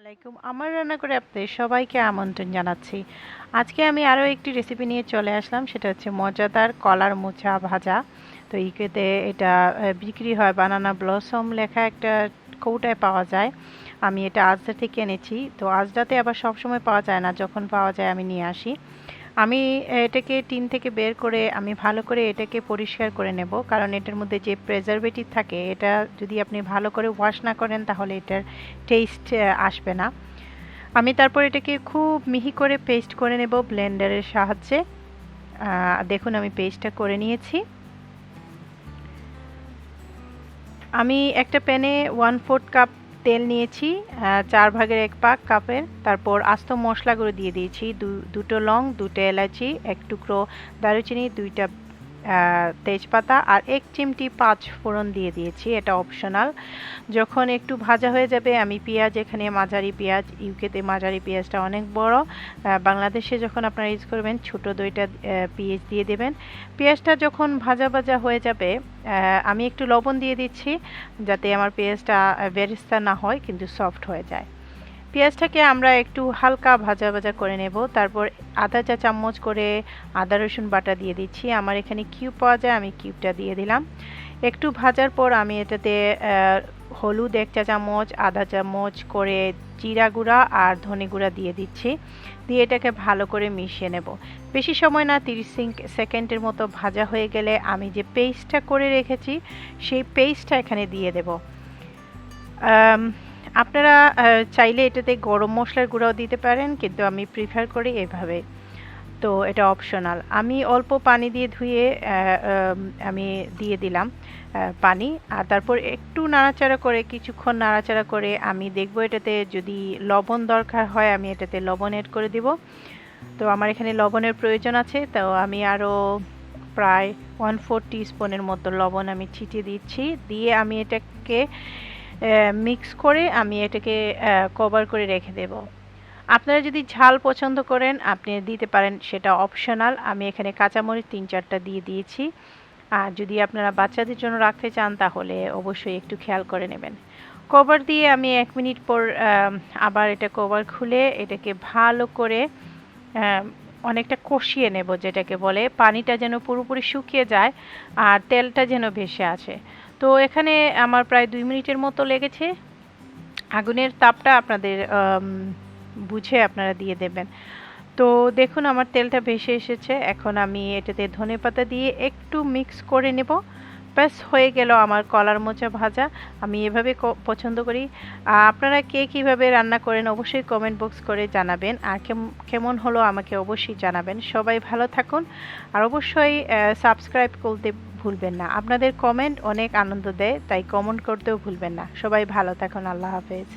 আলাইকুম। আমার রান্না করে আপনাদের সবাইকে আমন্ত্রণ জানাচ্ছি। আজকে আমি আরও একটি রেসিপি নিয়ে চলে আসলাম, সেটা হচ্ছে মজাদার কলার মোচা ভাজা। তো ইকেতে এটা বিক্রি হয়, বানানা ব্লসম লেখা একটা কৌটায় পাওয়া যায়। আমি এটা আজদা থেকে এনেছি। তো আজদাতে আবার সবসময় পাওয়া যায় না, যখন পাওয়া যায় আমি নিয়ে আসি। আমি এটাকে টিন থেকে বের করে আমি ভালো করে এটাকে পরিষ্কার করে নেব, কারণ এটার মধ্যে যে প্রেজারভেটিভ থাকে এটা যদি আপনি ভালো করে ওয়াশ না করেন তাহলে এটার টেস্ট আসবে না। আমি তারপর এটাকে খুব মিহি করে পেস্ট করে নেব ব্লেন্ডারের সাহায্যে। দেখুন আমি পেস্টটা করে নিয়েছি। আমি একটা প্যানে 1/4 কাপ তেল নিয়েছি, 1/4 কাপের। তারপর আস্ত মশলাগুলো দিয়ে দিয়েছি, দুটো লং, দুটো এলাচি, এক টুকরো দারুচিনি, দুইটা তেজপাতা আর 1 চিমটি 5 ফোড়ন দিয়ে দিয়েছি। এটা অপশনাল। যখন একটু ভাজা হয়ে যাবে আমি পেঁয়াজ, এখানে মাঝারি পেঁয়াজ, ইউকেতে মাঝারি পেঁয়াজটা অনেক বড়, বাংলাদেশে যখন আপনারা ইউজ করবেন ছোট দুইটা পেঁয়াজ দিয়ে দেবেন। পেঁয়াজটা যখন ভাজা ভাজা হয়ে যাবে আমি একটু লবণ দিয়ে দিচ্ছি, যাতে আমার পেঁয়াজটা বেরেস্তা না হয় কিন্তু সফট হয়ে যায়। পেঁয়াজটাকে আমরা একটু হালকা ভাজা ভাজা করে নেব। তারপর আধা চা চামচ করে আদা রসুন বাটা দিয়ে দিচ্ছি। আমার এখানে কিউব পাওয়া যায়, আমি কিউবটা দিয়ে দিলাম। একটু ভাজার পর আমি এটাতে হলুদ 1 চা চামচ, আধা চামচ করে জিরা গুঁড়া আর ধনে গুঁড়া দিয়ে দিচ্ছি। দিয়ে এটাকে ভালো করে মিশিয়ে নেব। বেশি সময় না, 30 সেকেন্ডের মতো ভাজা হয়ে গেলে আমি যে পেস্টটা করে রেখেছি সেই পেস্টটা এখানে দিয়ে দেব। আপনারা চাইলে এটাতে গরম মশলার গুঁড়াও দিতে পারেন, কিন্তু আমি প্রিফার করি এভাবে। তো এটা অপশনাল। আমি অল্প পানি দিয়ে ধুয়ে আমি দিয়ে দিলাম পানি। আর তারপর একটু নাড়াচাড়া করে, কিছুক্ষণ নাড়াচাড়া করে আমি দেখব এটাতে যদি লবণ দরকার হয় আমি এটাতে লবণ এড করে দিব। তো আমার এখানে লবণের প্রয়োজন আছে, তো আমি আরও প্রায় 1/4 টিস্পুনের মতো লবণ আমি ছিটিয়ে দিচ্ছি। দিয়ে আমি এটাকে মিক্স করে আমি এটাকে কভার করে রেখে দেব। আপনারা যদি ঝাল পছন্দ করেন আপনি দিতে পারেন, সেটা অপশনাল। আমি এখানে কাঁচামরিচ 3-4টা দিয়ে দিয়েছি। আর যদি আপনারা বাচ্চাদের জন্য রাখতে চান তাহলে অবশ্যই একটু খেয়াল করে নেবেন। কভার দিয়ে আমি 1 মিনিট পর আবার এটা কভার খুলে এটাকে ভালো করে অনেকটা কষিয়ে নেব, যেটাকে বলে পানিটা যেন পুরোপুরি শুকিয়ে যায় আর তেলটা যেন ভেসে আসে। তো এখানে আমার প্রায় 2 মিনিটের মতো লেগেছে। আগুনের তাপটা আপনাদের বুঝে আপনারা দিয়ে দেবেন। তো দেখুন আমার তেলটা ভেসে এসেছে। এখন আমি এটাতে ধনেপাতা দিয়ে একটু মিক্স করে নেব। ব্যাস হয়ে গেল আমার কলার মোচা ভাজা। আমি এভাবে পছন্দ করি। আপনারা কে কীভাবে রান্না করেন অবশ্যই কমেন্ট বক্স করে জানাবেন, আর কেমন হলো আমাকে অবশ্যই জানাবেন। সবাই ভালো থাকুন আর অবশ্যই সাবস্ক্রাইব করতে ভুলবেন না। আপনাদের কমেন্ট অনেক আনন্দ দেয়, তাই কমেন্ট করতেও ভুলবেন না। সবাই ভালো থাকুন। আল্লাহ হাফেজ।